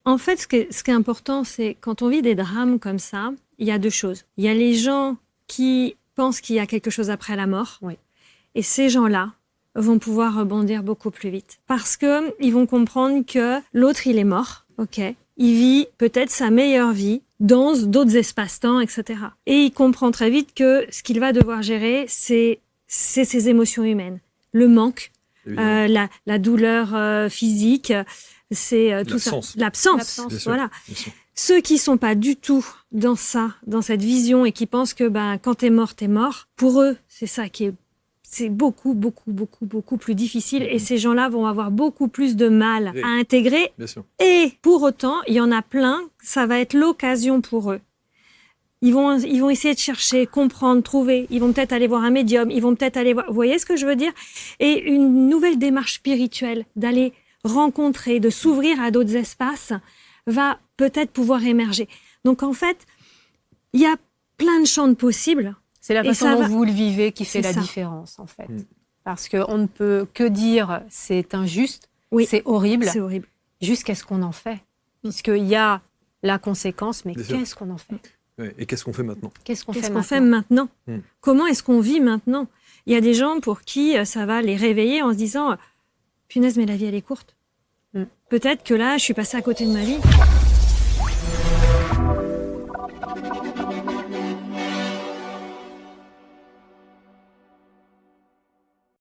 En fait, ce qui est important, c'est quand on vit des drames comme ça, il y a deux choses. Il y a les gens qui pensent qu'il y a quelque chose après la mort. Oui. Et ces gens-là vont pouvoir rebondir beaucoup plus vite. Parce que ils vont comprendre que l'autre, il est mort. OK. Il vit peut-être sa meilleure vie dans d'autres espaces-temps, etc. Et il comprend très vite que ce qu'il va devoir gérer, c'est ses émotions humaines. Le manque, la douleur physique, c'est tout ça. L'absence. Voilà. Ceux qui sont pas du tout dans ça, dans cette vision et qui pensent que quand t'es mort, pour eux, c'est ça qui est c'est beaucoup plus difficile et ces gens-là vont avoir beaucoup plus de mal à intégrer. Bien sûr. Et pour autant, il y en a plein, ça va être l'occasion pour eux. Ils vont essayer de chercher, comprendre, trouver. Ils vont peut-être aller voir un médium, ils vont peut-être aller voir... Vous voyez ce que je veux dire? Et une nouvelle démarche spirituelle, d'aller rencontrer, de s'ouvrir à d'autres espaces, va peut-être pouvoir émerger. Donc en fait, il y a plein de champs de possibles. C'est la façon dont vous le vivez qui fait la différence, en fait. Parce qu'on ne peut que dire c'est injuste, c'est horrible, jusqu'à ce qu'on en fait. Puisqu'il y a la conséquence, mais qu'est-ce qu'on en fait? Et qu'est-ce qu'on fait maintenant? Qu'est-ce qu'on fait maintenant? Comment est-ce qu'on vit maintenant? Il y a des gens pour qui ça va les réveiller en se disant « Punaise, mais la vie, elle est courte. Peut-être que là, je suis passée à côté de ma vie. »